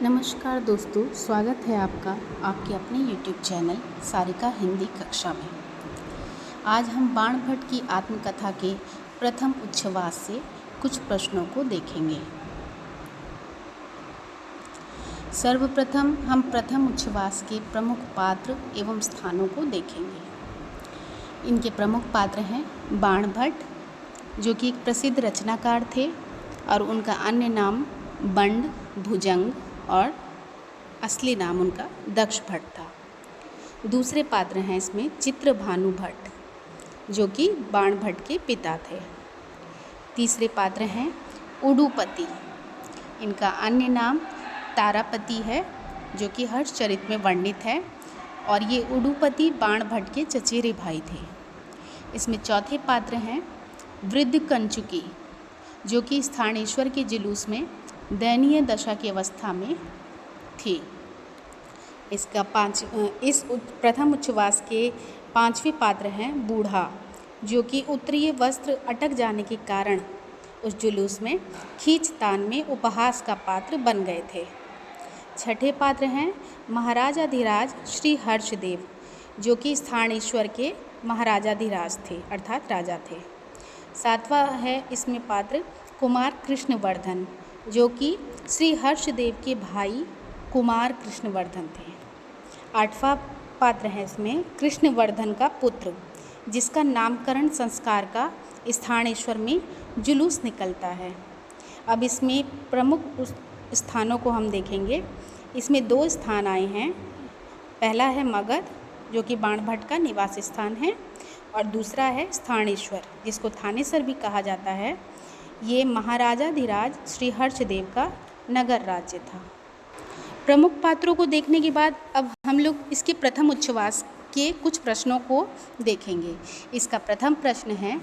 नमस्कार दोस्तों, स्वागत है आपका आपके अपने YouTube चैनल सारिका हिंदी कक्षा में। आज हम बाणभट्ट की आत्मकथा के प्रथम उच्छ्वास से कुछ प्रश्नों को देखेंगे। सर्वप्रथम हम प्रथम उच्छ्वास के प्रमुख पात्र एवं स्थानों को देखेंगे। इनके प्रमुख पात्र हैं बाणभट्ट, जो कि एक प्रसिद्ध रचनाकार थे और उनका अन्य नाम बंड, भुजंग और असली नाम उनका दक्ष भट्ट था। दूसरे पात्र हैं इसमें चित्रभानु भट्ट, जो कि बाणभट्ट के पिता थे। तीसरे पात्र हैं उडुपति, इनका अन्य नाम तारापति है, जो कि हर्षचरित में वर्णित है और ये उडुपति बाणभट्ट के चचेरे भाई थे। इसमें चौथे पात्र हैं वृद्ध कंचुकी, जो कि स्थानेश्वर के जुलूस में दयनीय दशा की अवस्था में थी। इस प्रथम उच्छ्वास के पांचवें पात्र हैं बूढ़ा, जो कि उत्तरीय वस्त्र अटक जाने के कारण उस जुलूस में खींचतान में उपहास का पात्र बन गए थे। छठे पात्र हैं महाराजाधिराज श्री हर्षदेव, जो कि स्थानेश्वर के महाराजाधिराज थे अर्थात राजा थे। सातवां है इसमें पात्र कुमार कृष्णवर्धन, जो कि श्री हर्षदेव के भाई कुमार कृष्णवर्धन थे। आठवां पात्र है इसमें कृष्णवर्धन का पुत्र, जिसका नामकरण संस्कार का स्थानेश्वर में जुलूस निकलता है। अब इसमें प्रमुख स्थानों को हम देखेंगे। इसमें दो स्थान आए हैं। पहला है मगध, जो कि बाणभट्ट का निवास स्थान है, और दूसरा है स्थानेश्वर, जिसको थानेसर भी कहा जाता है। ये महाराजाधिराज श्री हर्षदेव का नगर राज्य था। प्रमुख पात्रों को देखने के बाद अब हम लोग इसके प्रथम उच्छ्वास के कुछ प्रश्नों को देखेंगे। इसका प्रथम प्रश्न है,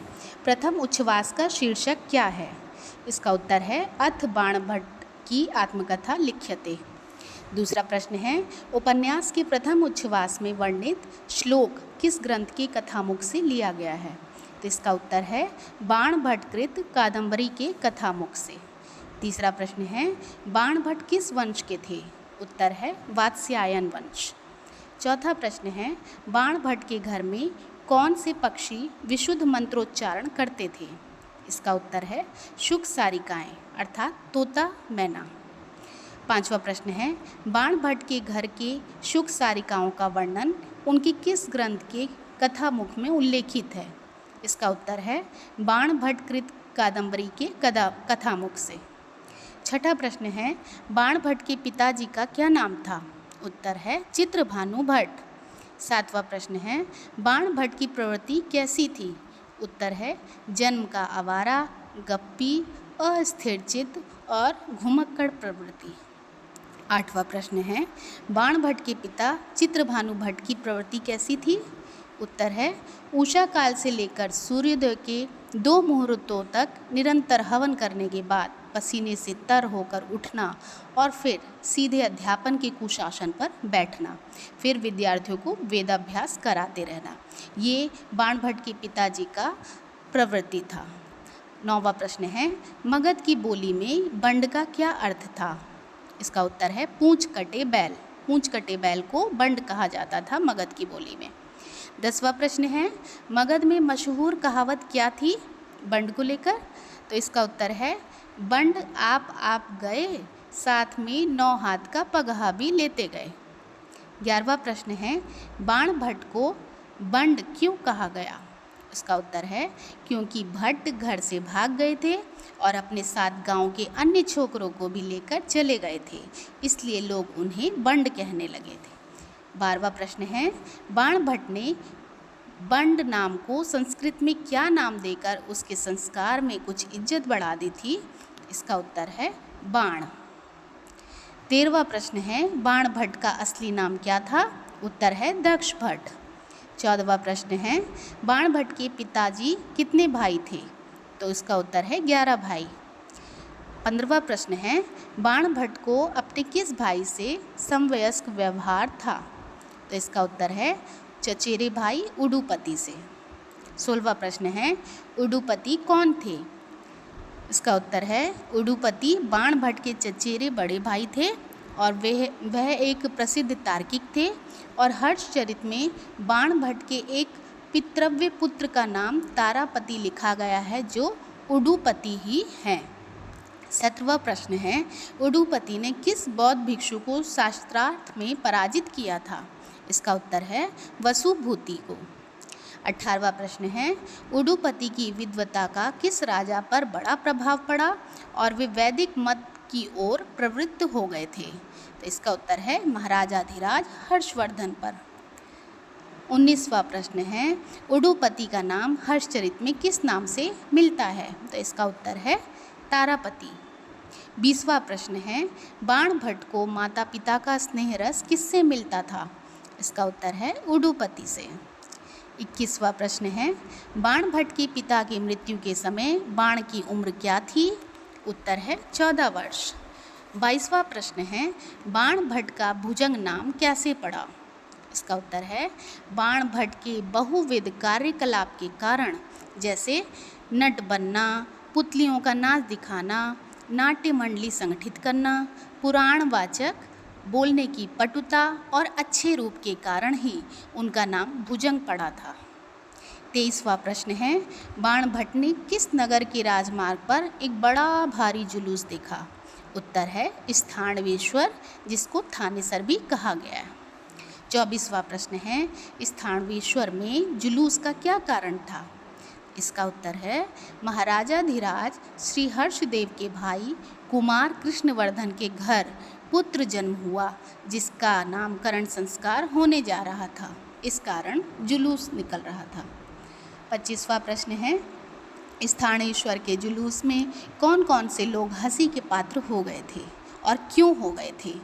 प्रथम उच्छ्वास का शीर्षक क्या है? इसका उत्तर है अथ बाणभट्ट की आत्मकथा लिख्यते। दूसरा प्रश्न है, उपन्यास के प्रथम उच्छ्वास में वर्णित श्लोक किस ग्रंथ के कथामुख से लिया गया है? तो इसका उत्तर है बाणभट्ट कृत कादंबरी के कथामुख से। तीसरा प्रश्न है, बाणभट्ट किस वंश के थे? उत्तर है वात्स्यायन वंश। चौथा प्रश्न है, बाणभट्ट के घर में कौन से पक्षी विशुद्ध मंत्रोच्चारण करते थे? इसका उत्तर है शुक सारिकाएँ अर्थात तोता मैना। पांचवा प्रश्न है, बाणभट्ट के घर के शुक सारिकाओं का वर्णन उनके किस ग्रंथ के कथामुख में उल्लेखित है? इसका उत्तर है बाणभट्ट कृत कादंबरी के कथामुख से। छठा प्रश्न है, बाणभट्ट के पिताजी का क्या नाम था? उत्तर है चित्रभानु भट्ट। सातवां प्रश्न है, बाणभट्ट की प्रवृत्ति कैसी थी? उत्तर है जन्म का आवारा, गप्पी, अस्थिरचित्त और घुमक्कड़ प्रवृत्ति। आठवां प्रश्न है, बाणभट्ट के पिता चित्रभानु भट्ट की प्रवृत्ति कैसी थी? उत्तर है उषा काल से लेकर सूर्योदय के 2 मुहूर्तों तक निरंतर हवन करने के बाद पसीने से तर होकर उठना और फिर सीधे अध्यापन के कुशासन पर बैठना, फिर विद्यार्थियों को वेदाभ्यास कराते रहना, ये बाणभट्ट के पिताजी का प्रवृत्ति था। 9वां प्रश्न है, मगध की बोली में बंड का क्या अर्थ था? इसका उत्तर है पूंछ कटे बैल। पूंछ कटे बैल को बंड कहा जाता था मगध की बोली में। 10वां प्रश्न है, मगध में मशहूर कहावत क्या थी बंड को लेकर? तो इसका उत्तर है बंड आप गए, साथ में 9 हाथ का पगहा भी लेते गए। 11वां प्रश्न है, बाणभट्ट को बंड क्यों कहा गया? इसका उत्तर है क्योंकि भट्ट घर से भाग गए थे और अपने साथ गांव के अन्य छोकरों को भी लेकर चले गए थे, इसलिए लोग उन्हें बंड कहने लगे थे। 12वां प्रश्न है, बाणभट्ट ने बंड नाम को संस्कृत में क्या नाम देकर उसके संस्कार में कुछ इज्जत बढ़ा दी थी? इसका उत्तर है बाण। 13वां प्रश्न है, बाणभट्ट का असली नाम क्या था? उत्तर है दक्ष भट्ट। 14वां प्रश्न है, बाणभट्ट के पिताजी कितने भाई थे? तो इसका उत्तर है 11 भाई। 15वां प्रश्न है, बाणभट्ट को अपने किस भाई से समवयस्क व्यवहार था? तो इसका उत्तर है चचेरे भाई उडुपति से। 16वां प्रश्न है, उडुपति कौन थे? इसका उत्तर है उडुपति बाणभट्ट के चचेरे बड़े भाई थे और वह एक प्रसिद्ध तार्किक थे। और हर्षचरित में बाणभट्ट के एक पितृव्य पुत्र का नाम तारापति लिखा गया है, जो उडुपति ही हैं। 7वां प्रश्न है, उडुपति ने किस बौद्ध भिक्षु को शास्त्रार्थ में पराजित किया था? इसका उत्तर है वसुभूति को। 18वां प्रश्न है, उडुपति की विद्वता का किस राजा पर बड़ा प्रभाव पड़ा और वे वैदिक मत की ओर प्रवृत्त हो गए थे? तो इसका उत्तर है महाराजाधिराज हर्षवर्धन पर। 19वां प्रश्न है, उडुपति का नाम हर्षचरित में किस नाम से मिलता है? तो इसका उत्तर है तारापति। 20वां प्रश्न है, बाणभट्ट को माता पिता का स्नेह रस किससे मिलता था? इसका उत्तर है उडुपति से। 21वां प्रश्न है, बाणभट्ट के पिता की मृत्यु के समय बाण की उम्र क्या थी? उत्तर है 14 वर्ष। 22वां प्रश्न है, बाणभट्ट का भुजंग नाम कैसे पड़ा? इसका उत्तर है बाणभट्ट के बहुविध कार्यकलाप के कारण, जैसे नट बनना, पुतलियों का नाच दिखाना, नाट्य मंडली संगठित करना, पुराणवाचक बोलने की पटुता और अच्छे रूप के कारण ही उनका नाम भुजंग पड़ा था। 23वां प्रश्न है, बाणभट्ट ने किस नगर के राजमार्ग पर एक बड़ा भारी जुलूस देखा? उत्तर है स्थानवेश्वर, जिसको थानेसर भी कहा गया है। 24वां प्रश्न है, स्थानवेश्वर में जुलूस का क्या कारण था? इसका उत्तर है महाराजाधिराज श्री हर्षदेव के भाई कुमार कृष्णवर्धन के घर पुत्र जन्म हुआ, जिसका नामकरण संस्कार होने जा रहा था, इस कारण जुलूस निकल रहा था। 25वां प्रश्न है, स्थानेश्वर के जुलूस में कौन कौन से लोग हंसी के पात्र हो गए थे और क्यों हो गए थे?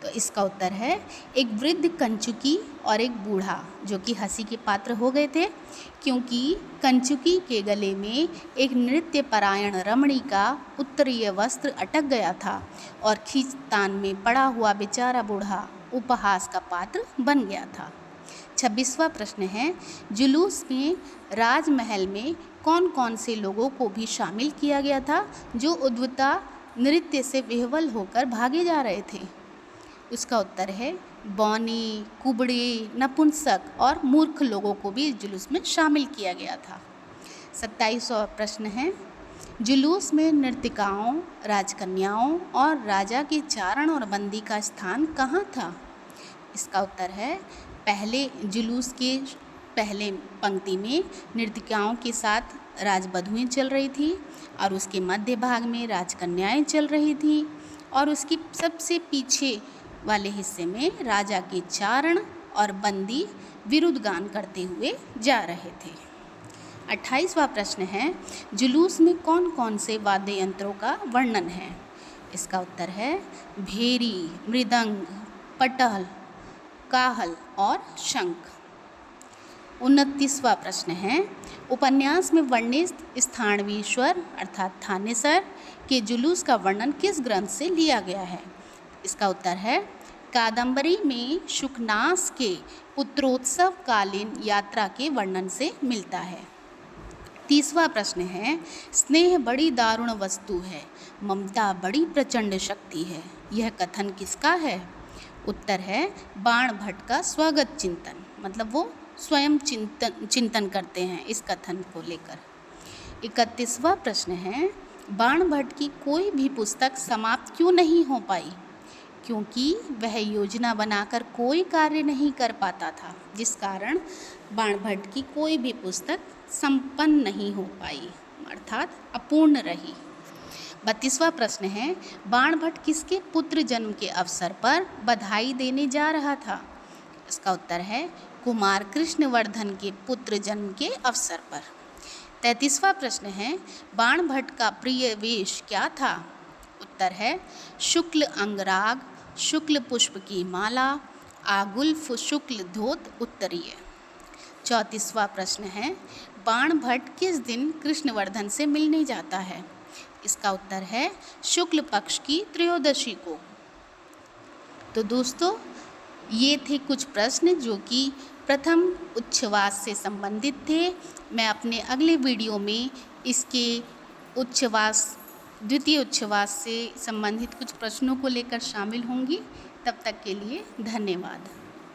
तो इसका उत्तर है एक वृद्ध कंचुकी और एक बूढ़ा, जो कि हंसी के पात्र हो गए थे क्योंकि कंचुकी के गले में एक नृत्य परायण रमणी का उत्तरीय वस्त्र अटक गया था और खींचतान में पड़ा हुआ बेचारा बूढ़ा उपहास का पात्र बन गया था। 26वां प्रश्न है, जुलूस में राजमहल में कौन कौन से लोगों को भी शामिल किया गया था जो उद्भुता नृत्य से विह्वल होकर भागे जा रहे थे? उसका उत्तर है बौनी, कुबड़े, नपुंसक और मूर्ख लोगों को भी जुलूस में शामिल किया गया था। 27वां प्रश्न है, जुलूस में नर्तिकाओं, राजकन्याओं और राजा के चारण और बंदी का स्थान कहाँ था? इसका उत्तर है पहले जुलूस के पहले पंक्ति में नर्तिकाओं के साथ राजबधुएं चल रही थी और उसके मध्य भाग में राजकन्याएं चल रही थी और उसकी सबसे पीछे वाले हिस्से में राजा के चारण और बंदी विरुद्ध गान करते हुए जा रहे थे। 28वां प्रश्न है, जुलूस में कौन कौन से वाद्य यंत्रों का वर्णन है? इसका उत्तर है भेरी, मृदंग, पटल, काहल और शंख। 29वां प्रश्न है, उपन्यास में वर्णित स्थानवेश्वर अर्थात थानेसर के जुलूस का वर्णन किस ग्रंथ से लिया गया है? इसका उत्तर है कादंबरी में शुकनास के पुत्रोत्सव कालीन यात्रा के वर्णन से मिलता है। 30वां प्रश्न है, स्नेह बड़ी दारुण वस्तु है, ममता बड़ी प्रचंड शक्ति है, यह कथन किसका है? उत्तर है बाणभट्ट का स्वगत चिंतन, मतलब वो स्वयं चिंतन करते हैं इस कथन को लेकर। 31वां प्रश्न है, बाणभट्ट की कोई भी पुस्तक समाप्त क्यों नहीं हो पाई? क्योंकि वह योजना बनाकर कोई कार्य नहीं कर पाता था, जिस कारण बाणभट्ट की कोई भी पुस्तक संपन्न नहीं हो पाई, अर्थात अपूर्ण रही। 32वां प्रश्न है, बाणभट्ट किसके पुत्र जन्म के अवसर पर बधाई देने जा रहा था? इसका उत्तर है कुमार कृष्णवर्धन के पुत्र जन्म के अवसर पर। 33वां प्रश्न है, बाणभट्ट का प्रिय वेश क्या था? उत्तर है शुक्ल अंगराग, शुक्ल पुष्प की माला, आगुल्फ शुक्ल धोत उत्तरीय। 34वां प्रश्न है, बाणभट्ट किस दिन कृष्णवर्धन से मिलने जाता है? इसका उत्तर है शुक्ल पक्ष की त्रयोदशी को। तो दोस्तों, ये थे कुछ प्रश्न जो कि प्रथम उच्छ्वास से संबंधित थे। मैं अपने अगले वीडियो में इसके उच्छ्वास द्वितीय उच्छ्वास से संबंधित कुछ प्रश्नों को लेकर शामिल होंगी। तब तक के लिए धन्यवाद।